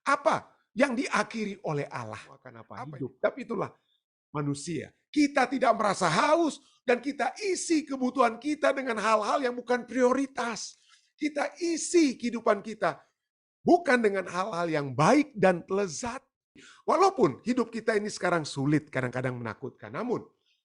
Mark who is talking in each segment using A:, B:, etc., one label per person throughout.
A: Apa yang diakhiri oleh Allah? Apa hidup? Tapi itulah manusia. Kita tidak merasa haus dan kita isi kebutuhan kita dengan hal-hal yang bukan prioritas. Kita isi kehidupan kita bukan dengan hal-hal yang baik dan lezat. Walaupun hidup kita ini sekarang sulit, kadang-kadang menakutkan. Namun,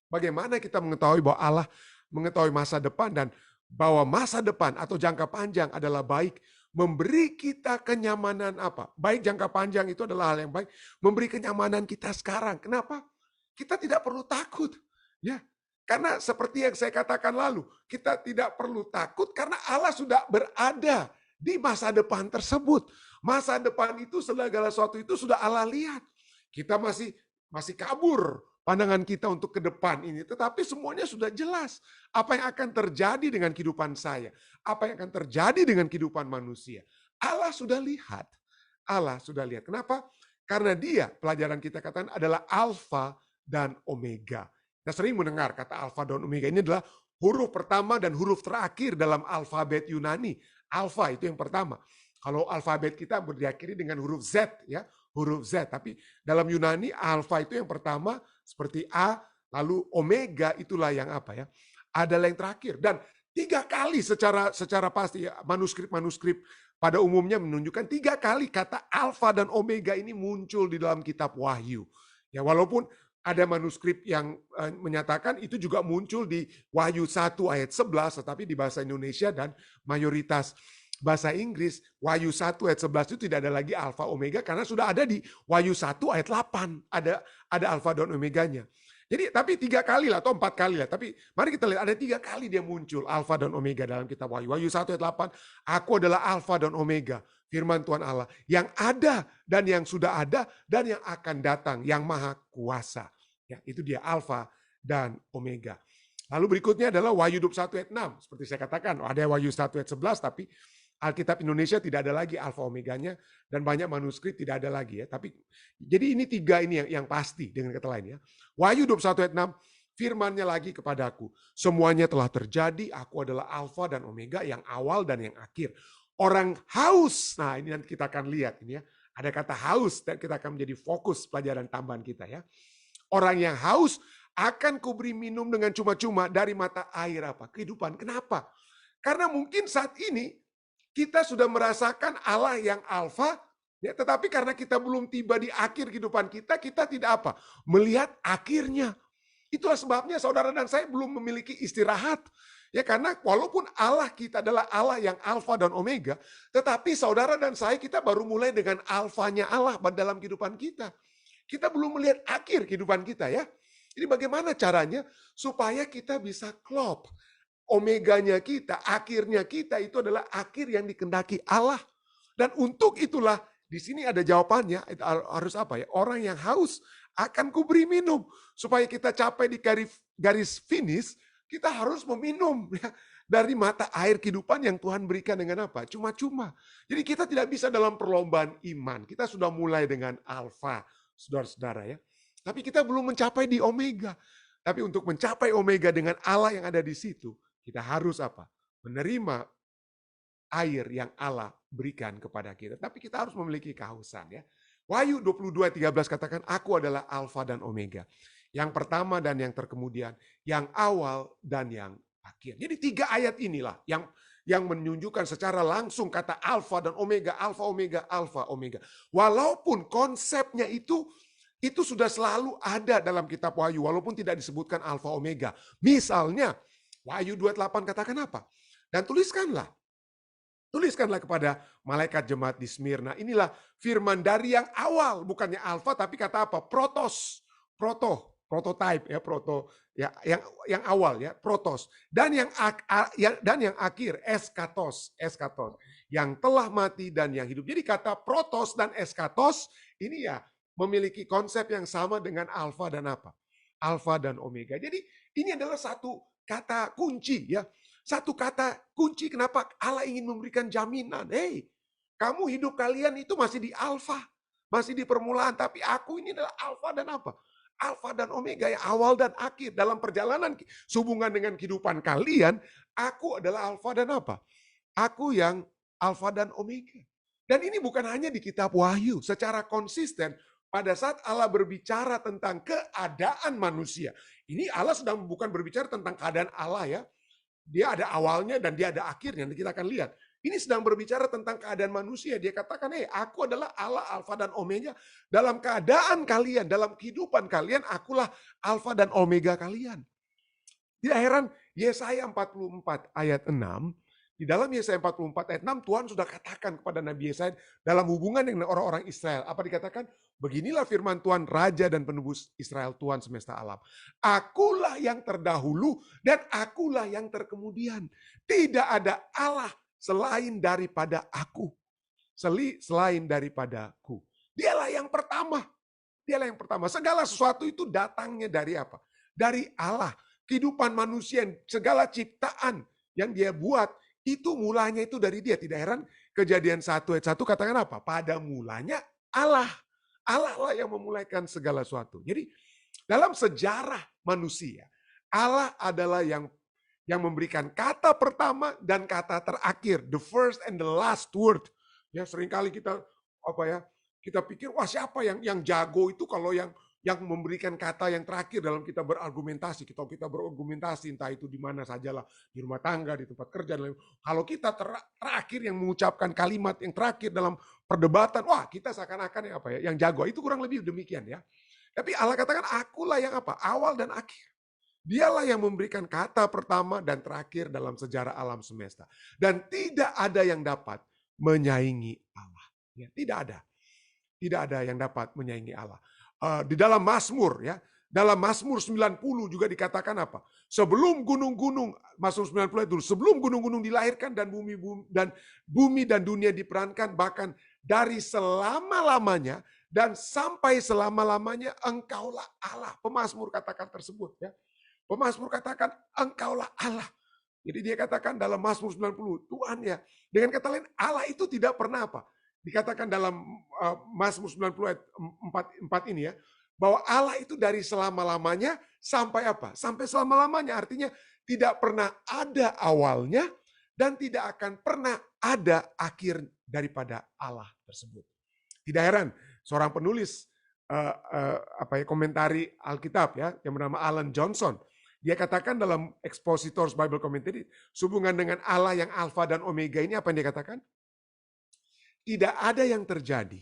A: bagaimana kita mengetahui bahwa Allah mengetahui masa depan dan bahwa masa depan atau jangka panjang adalah baik, memberi kita kenyamanan apa? Baik jangka panjang itu adalah hal yang baik, memberi kenyamanan kita sekarang. Kenapa? Kita tidak perlu takut. Ya, karena seperti yang saya katakan lalu, kita tidak perlu takut karena Allah sudah berada di masa depan tersebut. Masa depan itu segala sesuatu itu sudah Allah lihat. Kita masih kabur pandangan kita untuk ke depan ini, tetapi semuanya sudah jelas. Apa yang akan terjadi dengan kehidupan saya? Apa yang akan terjadi dengan kehidupan manusia? Allah sudah lihat. Allah sudah lihat. Kenapa? Karena dia, pelajaran kita katakan adalah Alfa dan Omega. Kita sering mendengar kata Alfa dan Omega. Ini adalah huruf pertama dan huruf terakhir dalam alfabet Yunani. Alfa itu yang pertama. Kalau alfabet kita berakhiri dengan huruf Z, ya, huruf Z. Tapi dalam Yunani alfa itu yang pertama seperti A, lalu omega itulah yang apa ya? Adalah yang terakhir. Dan 3 kali secara pasti ya, manuskrip pada umumnya menunjukkan 3 kali kata alfa dan omega ini muncul di dalam kitab Wahyu. Ya, walaupun ada manuskrip yang menyatakan itu juga muncul di Wahyu 1 ayat 11, tetapi di bahasa Indonesia dan mayoritas bahasa Inggris, Wahyu 1 ayat 11 itu tidak ada lagi alfa omega karena sudah ada di Wahyu 1 ayat 8. Ada alfa dan omeganya. Jadi tapi 3 kali lah atau 4 kali lah. Tapi mari kita lihat ada 3 kali dia muncul alfa dan omega dalam kitab Wahyu. Wahyu 1 ayat 8, aku adalah alfa dan omega, firman Tuhan Allah, yang ada dan yang sudah ada dan yang akan datang, yang maha kuasa. Ya, itu dia alfa dan omega. Lalu berikutnya adalah Wahyu 21 ayat 6. Seperti saya katakan, ada Wahyu 1 ayat 11 tapi Alkitab Indonesia tidak ada lagi alfa omeganya dan banyak manuskrip tidak ada lagi ya. Tapi jadi ini 3 ini yang pasti dengan kata lain ya. Wahyu 21 ayat 6, firman-Nya lagi kepadaku, semuanya telah terjadi, aku adalah alfa dan omega, yang awal dan yang akhir. Orang haus, nah ini nanti kita akan lihat ini ya. Ada kata haus dan kita akan menjadi fokus pelajaran tambahan kita ya. Orang yang haus akan kuberi minum dengan cuma-cuma dari mata air apa? Kehidupan. Kenapa? Karena mungkin saat ini kita sudah merasakan Allah yang alfa, ya, tetapi karena kita belum tiba di akhir kehidupan kita, kita tidak apa? Melihat akhirnya. Itulah sebabnya saudara dan saya belum memiliki istirahat. Ya, karena walaupun Allah kita adalah Allah yang alfa dan omega, tetapi saudara dan saya kita baru mulai dengan alfanya Allah dalam kehidupan kita. Kita belum melihat akhir kehidupan kita ya. Jadi bagaimana caranya supaya kita bisa klop? Omeganya kita, akhirnya kita itu adalah akhir yang dikehendaki Allah. Dan untuk itulah di sini ada jawabannya, harus apa ya? Orang yang haus akan kuberi minum. Supaya kita capai di garis finish, kita harus meminum ya, dari mata air kehidupan yang Tuhan berikan dengan apa? Cuma-cuma. Jadi kita tidak bisa dalam perlombaan iman. Kita sudah mulai dengan alfa, saudara-saudara ya. Tapi kita belum mencapai di omega. Tapi untuk mencapai omega dengan Allah yang ada di situ, kita harus apa? Menerima air yang Allah berikan kepada kita. Tapi kita harus memiliki kehausan ya. Wahyu 22:13 katakan, aku adalah alfa dan omega. Yang pertama dan yang terkemudian, yang awal dan yang akhir. Jadi 3 ayat inilah yang menunjukkan secara langsung kata alfa dan omega, alfa omega, alfa omega. Walaupun konsepnya itu sudah selalu ada dalam kitab Wahyu, walaupun tidak disebutkan alfa omega. Misalnya, Wahyu 28 katakan apa? Dan tuliskanlah kepada malaikat jemaat di Smyrna. Inilah firman dari yang awal, bukannya alfa tapi kata apa? Prototype ya, yang awal ya, protos. Dan yang akhir, eskatos, yang telah mati dan yang hidup. Jadi kata protos dan eskatos ini ya memiliki konsep yang sama dengan alfa dan apa? Alfa dan omega. Jadi ini adalah satu kata kunci ya. Satu kata kunci kenapa Allah ingin memberikan jaminan. Hei, kamu hidup kalian itu masih di alfa, masih di permulaan. Tapi aku ini adalah alfa dan apa? Alfa dan omega, yang awal dan akhir. Dalam perjalanan hubungan dengan kehidupan kalian, aku adalah alfa dan apa? Aku yang alfa dan omega. Dan ini bukan hanya di kitab Wahyu, secara konsisten pada saat Allah berbicara tentang keadaan manusia. Ini Allah sedang bukan berbicara tentang keadaan Allah ya. Dia ada awalnya dan dia ada akhirnya. Nanti kita akan lihat. Ini sedang berbicara tentang keadaan manusia. Dia katakan, aku adalah Allah Alfa dan Omega. Dalam keadaan kalian, dalam kehidupan kalian, akulah Alfa dan Omega kalian. Tidak heran, Yesaya 44 ayat 6, di dalam Yesaya 44 ayat 6, Tuhan sudah katakan kepada Nabi Yesaya dalam hubungan dengan orang-orang Israel. Apa dikatakan? Beginilah firman Tuhan, Raja dan Penebus Israel, Tuhan semesta alam. Akulah yang terdahulu dan akulah yang terkemudian. Tidak ada Allah selain daripada aku. Selain daripadaku. Dialah yang pertama. Dialah yang pertama. Segala sesuatu itu datangnya dari apa? Dari Allah. Kehidupan manusia, segala ciptaan yang dia buat, itu mulanya itu dari dia. Tidak heran Kejadian 1 ayat 1 katakan apa? Pada mulanya Allah. Allah lah yang memulaikan segala sesuatu. Jadi dalam sejarah manusia, Allah adalah yang memberikan kata pertama dan kata terakhir. The first and the last word. Ya seringkali kita kita pikir wah siapa yang jago itu kalau yang memberikan kata yang terakhir dalam kita berargumentasi. Kita berargumentasi entah itu di mana sajalah, di rumah tangga, di tempat kerja. Kalau kita terakhir yang mengucapkan kalimat yang terakhir dalam perdebatan, wah kita seakan-akan yang jago. Itu kurang lebih demikian ya. Tapi Allah katakan akulah yang awal dan akhir. Dialah yang memberikan kata pertama dan terakhir dalam sejarah alam semesta. Dan tidak ada yang dapat menyaingi Allah. Ya, tidak ada. Tidak ada yang dapat menyaingi Allah. Di dalam Mazmur ya, dalam Mazmur 90 juga dikatakan apa? Sebelum gunung-gunung, Mazmur 90 itu, sebelum gunung-gunung dilahirkan dan bumi dan dunia diperankan, bahkan dari selama-lamanya dan sampai selama-lamanya engkaulah Allah. Pemazmur katakan tersebut ya. Pemazmur katakan engkaulah Allah. Jadi dia katakan dalam Mazmur 90, Tuhan ya. Dengan kata lain Allah itu tidak pernah dikatakan dalam Mazmur 90 ayat 4 ini ya, bahwa Allah itu dari selama-lamanya sampai sampai selama-lamanya, artinya tidak pernah ada awalnya dan tidak akan pernah ada akhir daripada Allah tersebut. Tidak heran seorang penulis komentari Alkitab ya yang bernama Alan Johnson, dia katakan dalam Expositors Bible Commentary, sehubungan dengan Allah yang Alfa dan Omega ini, apa yang dia katakan? Tidak ada yang terjadi,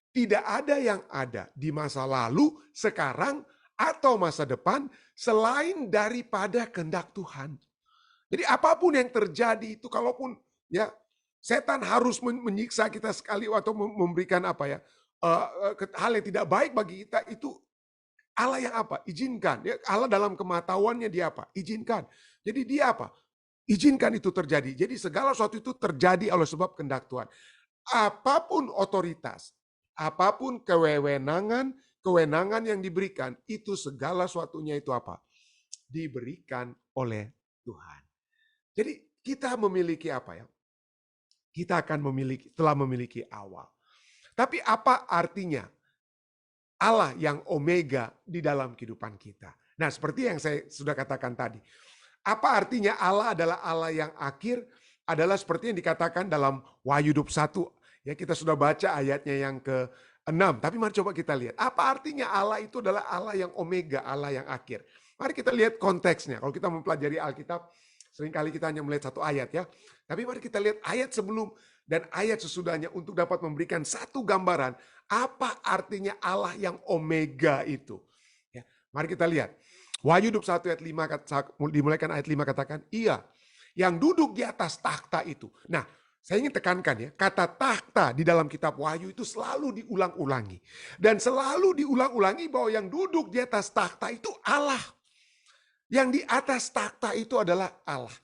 A: tidak ada yang ada di masa lalu, sekarang, atau masa depan selain daripada kehendak Tuhan. Jadi apapun yang terjadi itu, kalaupun ya setan harus menyiksa kita sekali atau memberikan hal yang tidak baik bagi kita, itu Allah yang izinkan. Allah dalam kematahuannya dia izinkan. Jadi dia izinkan itu terjadi. Jadi segala sesuatu itu terjadi oleh sebab kehendak Tuhan. Apapun otoritas, apapun kewenangan yang diberikan, itu segala sesuatunya itu diberikan oleh Tuhan. Jadi kita memiliki kita akan telah memiliki awal. Tapi apa artinya Allah yang Omega di dalam kehidupan kita? Nah, seperti yang saya sudah katakan tadi. Apa artinya Allah adalah Allah yang akhir? Adalah seperti yang dikatakan dalam Wahyu 21. Ya, kita sudah baca ayatnya yang ke-6. Tapi mari coba kita lihat. Apa artinya Allah itu adalah Allah yang Omega, Allah yang akhir. Mari kita lihat konteksnya. Kalau kita mempelajari Alkitab, seringkali kita hanya melihat satu ayat ya. Tapi mari kita lihat ayat sebelum dan ayat sesudahnya untuk dapat memberikan satu gambaran. Apa artinya Allah yang Omega itu. Ya, mari kita lihat. Wahyu 21 ayat 5, dimulaikan ayat 5 katakan, Ia yang duduk di atas takhta itu. Nah, saya ingin tekankan ya, kata takhta di dalam kitab Wahyu itu selalu diulang-ulangi. Dan selalu diulang-ulangi bahwa yang duduk di atas takhta itu Allah. Yang di atas takhta itu adalah Allah.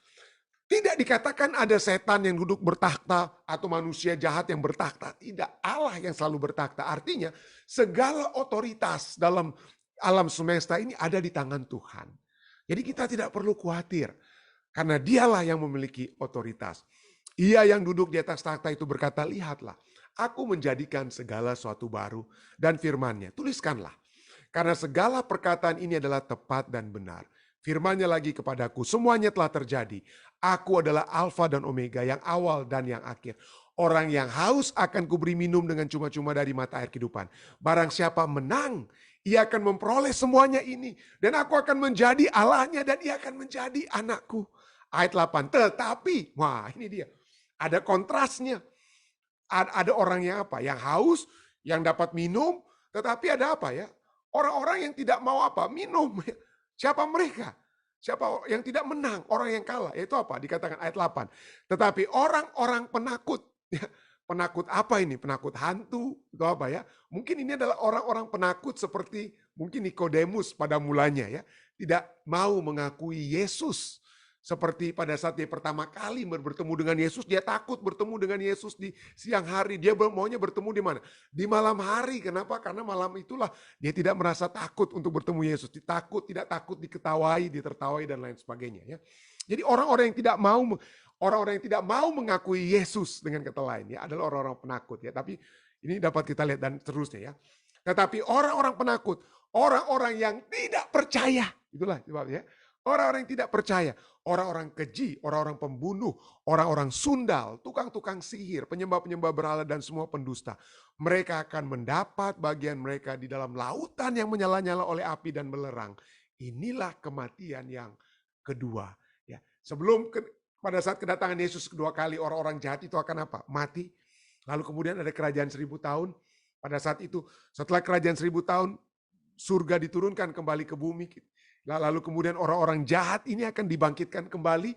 A: Tidak dikatakan ada setan yang duduk bertakhta atau manusia jahat yang bertakhta. Tidak, Allah yang selalu bertakhta. Artinya segala otoritas dalam alam semesta ini ada di tangan Tuhan. Jadi kita tidak perlu khawatir. Karena dialah yang memiliki otoritas. Ia yang duduk di atas takhta itu berkata, lihatlah, aku menjadikan segala sesuatu baru dan firman-Nya. Tuliskanlah. Karena segala perkataan ini adalah tepat dan benar. Firman-Nya lagi kepadaku, semuanya telah terjadi. Aku adalah Alfa dan Omega, yang awal dan yang akhir. Orang yang haus akan kuberi minum dengan cuma-cuma dari mata air kehidupan. Barang siapa menang, ia akan memperoleh semuanya ini. Dan aku akan menjadi Allahnya dan ia akan menjadi anakku. Ayat 8, tetapi, wah ini dia. Ada kontrasnya. Ada orang yang apa? Yang haus, yang dapat minum, tetapi ada apa ya? Orang-orang yang tidak mau apa? Minum. Siapa mereka? Siapa yang tidak menang? Orang yang kalah. Itu apa? Dikatakan ayat 8. Tetapi orang-orang penakut. Penakut apa ini? Penakut hantu? Itu apa ya? Mungkin ini adalah orang-orang penakut seperti mungkin Nikodemus pada mulanya ya. Tidak mau mengakui Yesus. Seperti pada saat dia pertama kali bertemu dengan Yesus, dia takut bertemu dengan Yesus di siang hari. Dia maunya bertemu di mana? Di malam hari. Kenapa? Karena malam itulah dia tidak merasa takut untuk bertemu Yesus. Tidak takut diketawai, ditertawai dan lain sebagainya. Ya. Jadi orang-orang yang tidak mau mengakui Yesus dengan kata lain ya adalah orang-orang penakut ya. Tapi ini dapat kita lihat dan terusnya ya. Tetapi orang-orang penakut, orang-orang yang tidak percaya, itulah sebabnya. Orang-orang yang tidak percaya, orang-orang keji, orang-orang pembunuh, orang-orang sundal, tukang-tukang sihir, penyembah-penyembah berhala dan semua pendusta. Mereka akan mendapat bagian mereka di dalam lautan yang menyala-nyala oleh api dan belerang. Inilah kematian yang kedua. Ya, pada saat kedatangan Yesus kedua kali, orang-orang jahat itu akan apa? Mati. Lalu kemudian ada kerajaan 1000 tahun. Pada saat itu, setelah kerajaan 1000 tahun, surga diturunkan kembali ke bumi. Lalu kemudian orang-orang jahat ini akan dibangkitkan kembali.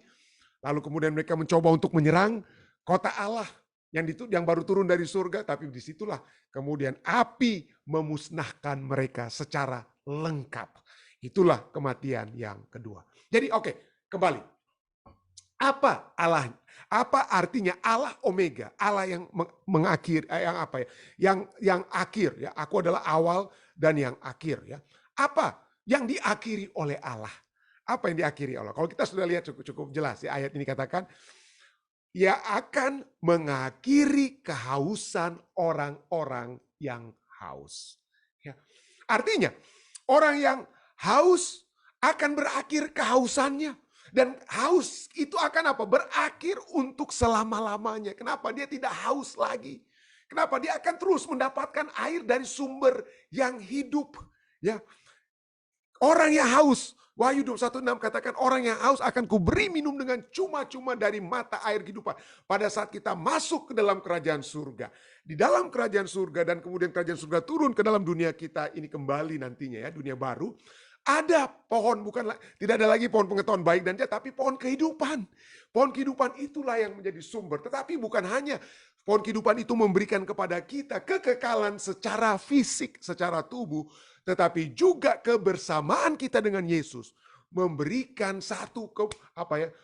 A: Lalu kemudian mereka mencoba untuk menyerang kota Allah yang baru turun dari surga. Tapi disitulah kemudian api memusnahkan mereka secara lengkap. Itulah kematian yang kedua. Jadi kembali. Apa Allah? Apa artinya Allah Omega? Allah yang mengakhir, yang akhir ya. Aku adalah awal dan yang akhir ya. Apa yang diakhiri oleh Allah? Apa yang diakhiri Allah? Kalau kita sudah lihat cukup jelas ya, ayat ini katakan, ia akan mengakhiri kehausan orang-orang yang haus. Ya. Artinya, orang yang haus akan berakhir kehausannya. Dan haus itu akan apa? Berakhir untuk selama-lamanya. Kenapa? Dia tidak haus lagi. Kenapa? Dia akan terus mendapatkan air dari sumber yang hidup. Ya. Orang yang haus, Wahyu 21:6 katakan orang yang haus akan kuberi minum dengan cuma-cuma dari mata air kehidupan. Pada saat kita masuk ke dalam kerajaan surga. Di dalam kerajaan surga dan kemudian kerajaan surga turun ke dalam dunia kita ini kembali nantinya ya, dunia baru. Ada pohon, tidak ada lagi pohon pengetahuan baik dan jahat, tapi pohon kehidupan. Pohon kehidupan itulah yang menjadi sumber. Tetapi bukan hanya pohon kehidupan itu memberikan kepada kita kekekalan secara fisik, secara tubuh, tetapi juga kebersamaan kita dengan Yesus memberikan satu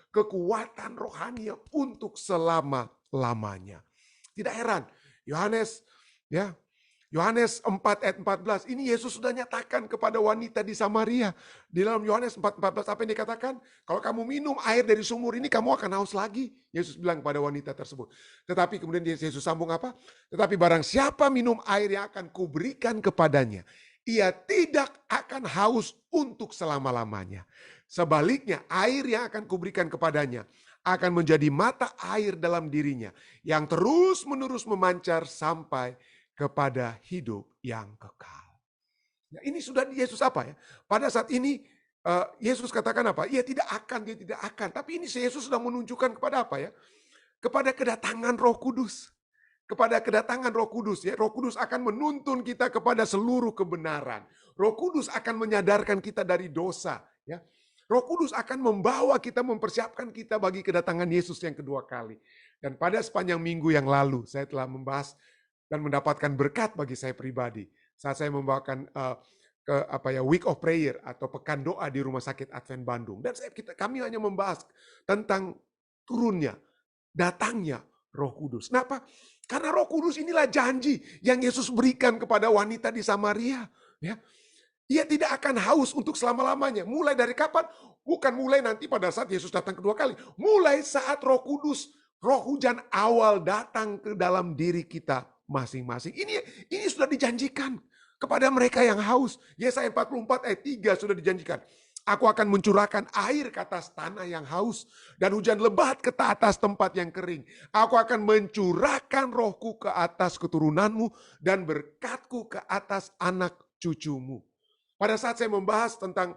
A: kekuatan rohani untuk selama-lamanya. Tidak heran, Yohanes 4 ayat 14, ini Yesus sudah nyatakan kepada wanita di Samaria. Di dalam Yohanes 4:14 apa yang dikatakan? Kalau kamu minum air dari sumur ini, kamu akan haus lagi. Yesus bilang kepada wanita tersebut. Tetapi kemudian Yesus sambung apa? Tetapi barang siapa minum air yang akan kuberikan kepadanya, ia tidak akan haus untuk selama-lamanya. Sebaliknya, air yang akan kuberikan kepadanya akan menjadi mata air dalam dirinya, yang terus-menerus memancar sampai kepada hidup yang kekal. Nah, ini sudah Yesus apa ya? Pada saat ini Yesus katakan apa? Dia tidak akan. Tapi ini Yesus sudah menunjukkan kepada apa ya? Kepada kedatangan Roh Kudus. Kepada kedatangan Roh Kudus ya. Roh Kudus akan menuntun kita kepada seluruh kebenaran. Roh Kudus akan menyadarkan kita dari dosa ya. Roh Kudus akan membawa kita, mempersiapkan kita bagi kedatangan Yesus yang kedua kali. Dan pada sepanjang minggu yang lalu saya telah membahas dan mendapatkan berkat bagi saya pribadi saat saya membawakan Week of Prayer atau pekan doa di Rumah Sakit Advent Bandung. Dan kami hanya membahas tentang turunnya, datangnya Roh Kudus. Kenapa? Karena Roh Kudus inilah janji yang Yesus berikan kepada wanita di Samaria. Ya. Ia tidak akan haus untuk selama-lamanya. Mulai dari kapan? Bukan mulai nanti pada saat Yesus datang kedua kali. Mulai saat Roh Kudus, Roh hujan awal datang ke dalam diri kita masing-masing. Ini sudah dijanjikan kepada mereka yang haus. Yesaya 44 ayat 3 sudah dijanjikan. Aku akan mencurahkan air ke atas tanah yang haus dan hujan lebat ke atas tempat yang kering. Aku akan mencurahkan rohku ke atas keturunanmu dan berkatku ke atas anak cucumu. Pada saat saya membahas tentang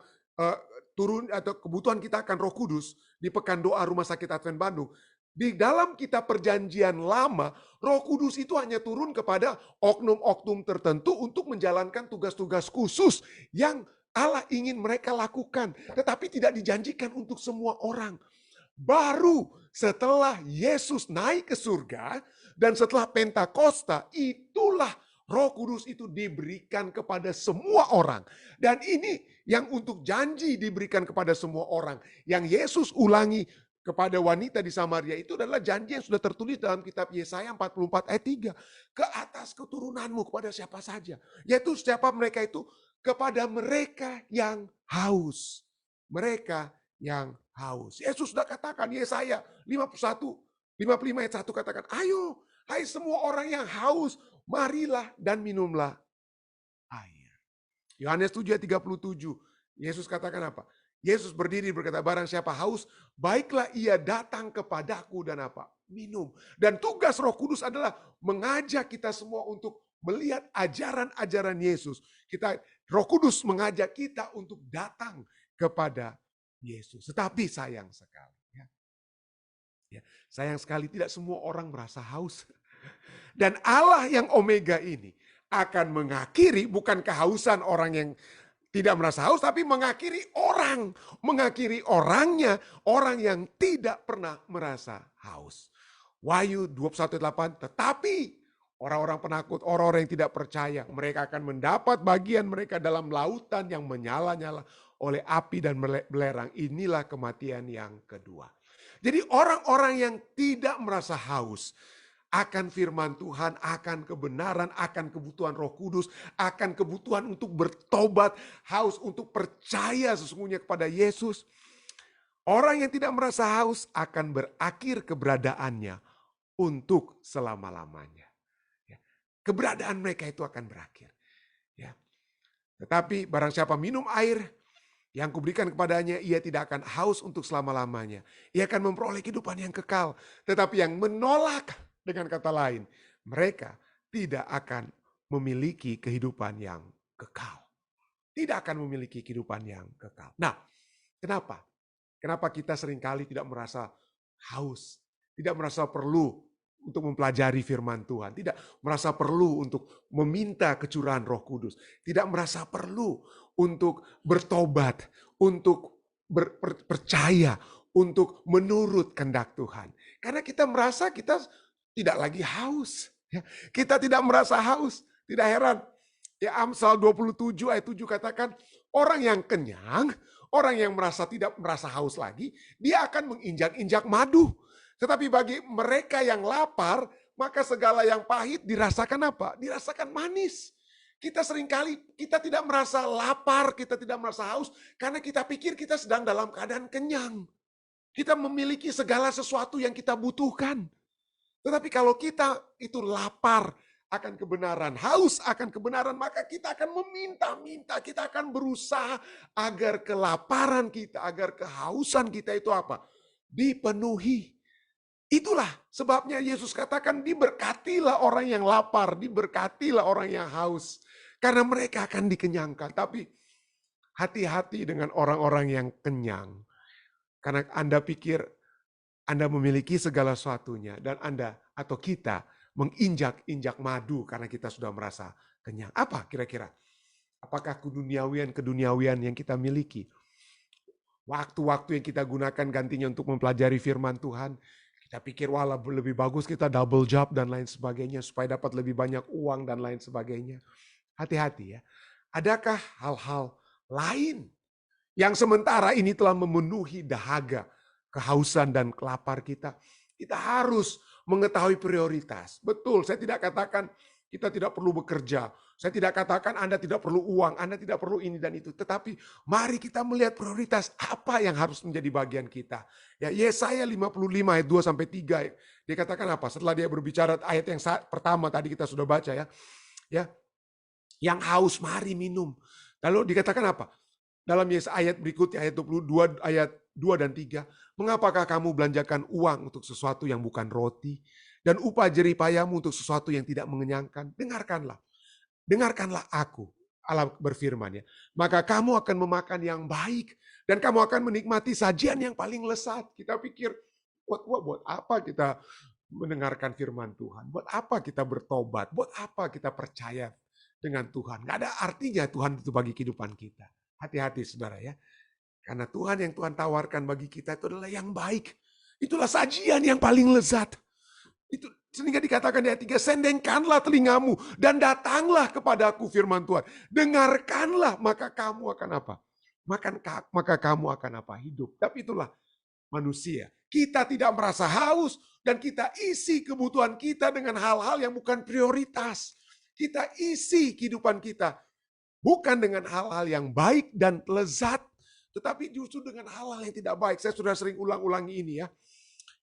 A: turun atau kebutuhan kita akan Roh Kudus di Pekan Doa Rumah Sakit Advent Bandung, di dalam kitab Perjanjian Lama, Roh Kudus itu hanya turun kepada oknum-oknum tertentu untuk menjalankan tugas-tugas khusus yang Allah ingin mereka lakukan, tetapi tidak dijanjikan untuk semua orang. Baru setelah Yesus naik ke surga dan setelah Pentakosta, itulah Roh Kudus itu diberikan kepada semua orang. Dan ini yang untuk janji diberikan kepada semua orang. Yang Yesus ulangi kepada wanita di Samaria itu adalah janji yang sudah tertulis dalam kitab Yesaya 44 ayat 3. Ke atas keturunanmu kepada siapa saja. Yaitu siapa mereka itu? Kepada mereka yang haus. Mereka yang haus. Yesus sudah katakan, Yesaya 51, 55 ayat 1 katakan, ayo, hai semua orang yang haus, marilah dan minumlah air. Yohanes 7 ayat 37, Yesus katakan apa? Yesus berdiri berkata, barang siapa haus, baiklah ia datang kepadaku dan apa? Minum. Dan tugas Roh Kudus adalah mengajak kita semua untuk melihat ajaran-ajaran Yesus. Roh Kudus mengajak kita untuk datang kepada Yesus. Tetapi sayang sekali. Sayang sekali tidak semua orang merasa haus. Dan Allah yang Omega ini akan mengakhiri bukan kehausan orang yang tidak merasa haus, tapi mengakhiri orang. Mengakhiri orangnya, orang yang tidak pernah merasa haus. Wahyu 21:8, tetapi orang-orang penakut, orang-orang yang tidak percaya, mereka akan mendapat bagian mereka dalam lautan yang menyala-nyala oleh api dan belerang. Inilah kematian yang kedua. Jadi orang-orang yang tidak merasa haus akan firman Tuhan, akan kebenaran, akan kebutuhan Roh Kudus, akan kebutuhan untuk bertobat, haus untuk percaya sesungguhnya kepada Yesus. Orang yang tidak merasa haus akan berakhir keberadaannya untuk selama-lamanya. Keberadaan mereka itu akan berakhir. Tetapi barang siapa minum air yang kuberikan kepadanya, ia tidak akan haus untuk selama-lamanya. Ia akan memperoleh kehidupan yang kekal. Tetapi yang menolak, dengan kata lain, mereka tidak akan memiliki kehidupan yang kekal. Tidak akan memiliki kehidupan yang kekal. Nah, kenapa? Kenapa kita seringkali tidak merasa haus, tidak merasa perlu untuk mempelajari firman Tuhan, tidak merasa perlu untuk meminta kecurahan Roh Kudus, tidak merasa perlu untuk bertobat, untuk percaya, untuk menurut kehendak Tuhan. Karena kita merasa kita tidak lagi haus. Kita tidak merasa haus. Tidak heran. Amsal 27 ayat 7 katakan, orang yang kenyang, orang yang tidak merasa haus lagi, dia akan menginjak-injak madu. Tetapi bagi mereka yang lapar, maka segala yang pahit dirasakan apa? Dirasakan manis. Kita seringkali kita tidak merasa lapar, kita tidak merasa haus, karena kita pikir kita sedang dalam keadaan kenyang. Kita memiliki segala sesuatu yang kita butuhkan. Tetapi kalau kita itu lapar akan kebenaran, haus akan kebenaran, maka kita akan meminta-minta, kita akan berusaha agar kelaparan kita, agar kehausan kita itu apa? Dipenuhi. Itulah sebabnya Yesus katakan diberkatilah orang yang lapar, diberkatilah orang yang haus. Karena mereka akan dikenyangkan. Tapi hati-hati dengan orang-orang yang kenyang. Karena Anda pikir Anda memiliki segala sesuatunya dan Anda atau kita menginjak-injak madu karena kita sudah merasa kenyang. Apa kira-kira? Apakah keduniawian yang kita miliki? Waktu-waktu yang kita gunakan gantinya untuk mempelajari firman Tuhan. Kita pikir wah lebih bagus kita double job dan lain sebagainya supaya dapat lebih banyak uang dan lain sebagainya. Hati-hati ya. Adakah hal-hal lain yang sementara ini telah memenuhi dahaga, kehausan dan kelapar kita? Kita harus mengetahui prioritas. Betul, saya tidak katakan kita tidak perlu bekerja. Saya tidak katakan Anda tidak perlu uang, Anda tidak perlu ini dan itu. Tetapi mari kita melihat prioritas apa yang harus menjadi bagian kita. Ya, Yesaya 55 ayat 2-3. Dia katakan apa? Setelah dia berbicara ayat yang pertama tadi kita sudah baca ya. Yang haus mari minum. Lalu dikatakan apa? Dalam ayat berikutnya, ayat 22, ayat 2 dan 3. Mengapakah kamu belanjakan uang untuk sesuatu yang bukan roti, dan upah jerih payahmu untuk sesuatu yang tidak mengenyangkan? Dengarkanlah, dengarkanlah aku, Allah berfirman ya. Maka kamu akan memakan yang baik, dan kamu akan menikmati sajian yang paling lezat. Kita pikir, buat apa kita mendengarkan firman Tuhan? Buat apa kita bertobat? Buat apa kita percaya dengan Tuhan? Gak ada artinya Tuhan itu bagi kehidupan kita. Hati-hati saudara ya. Karena Tuhan yang Tuhan tawarkan bagi kita itu adalah yang baik. Itulah sajian yang paling lezat. Itu sehingga dikatakan di ayat 3, sendengkanlah telingamu dan datanglah kepadaku, firman Tuhan. Dengarkanlah, maka kamu akan apa? Maka kamu akan apa? Hidup. Tapi itulah manusia. Kita tidak merasa haus dan kita isi kebutuhan kita dengan hal-hal yang bukan prioritas. Kita isi kehidupan kita bukan dengan hal-hal yang baik dan lezat, tetapi justru dengan hal-hal yang tidak baik. Saya sudah sering ulang-ulangi ini ya.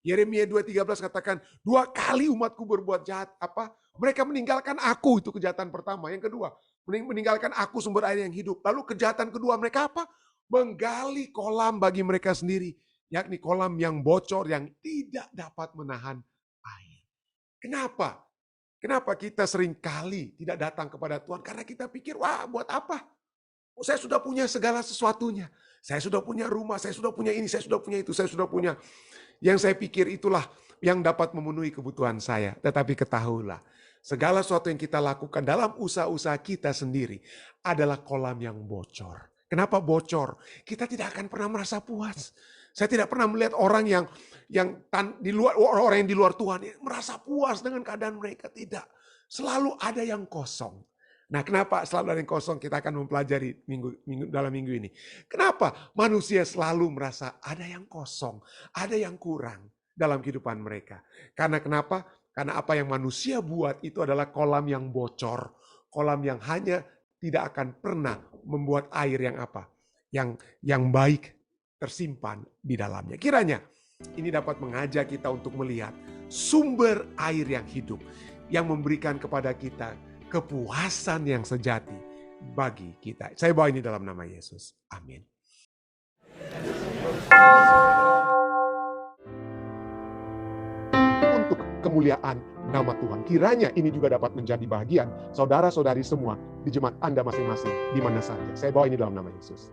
A: Yeremia 2:13 katakan, 2 kali umatku berbuat jahat. Apa? Mereka meninggalkan aku, itu kejahatan pertama. Yang kedua, meninggalkan aku sumber air yang hidup. Lalu kejahatan kedua mereka apa? Menggali kolam bagi mereka sendiri. Yakni kolam yang bocor, yang tidak dapat menahan air. Kenapa? Kenapa kita sering kali tidak datang kepada Tuhan? Karena kita pikir, wah buat apa? Saya sudah punya segala sesuatunya. Saya sudah punya rumah, saya sudah punya ini, saya sudah punya itu, saya sudah punya. Yang saya pikir itulah yang dapat memenuhi kebutuhan saya. Tetapi ketahuilah, segala sesuatu yang kita lakukan dalam usaha-usaha kita sendiri adalah kolam yang bocor. Kenapa bocor? Kita tidak akan pernah merasa puas. Saya tidak pernah melihat orang yang di luar, orang yang di luar Tuhan merasa puas dengan keadaan mereka. Tidak. Selalu ada yang kosong. Nah, kenapa selalu ada yang kosong? Kita akan mempelajari dalam minggu ini. Kenapa manusia selalu merasa ada yang kosong, ada yang kurang dalam kehidupan mereka? Karena kenapa? Karena apa yang manusia buat itu adalah kolam yang bocor, kolam yang hanya tidak akan pernah membuat air yang apa? Yang baik tersimpan di dalamnya. Kiranya ini dapat mengajak kita untuk melihat sumber air yang hidup yang memberikan kepada kita kepuasan yang sejati bagi kita. Saya bawa ini dalam nama Yesus. Amin. Untuk kemuliaan nama Tuhan. Kiranya ini juga dapat menjadi bagian saudara-saudari semua di jemaat Anda masing-masing di mana saja. Saya bawa ini dalam nama Yesus.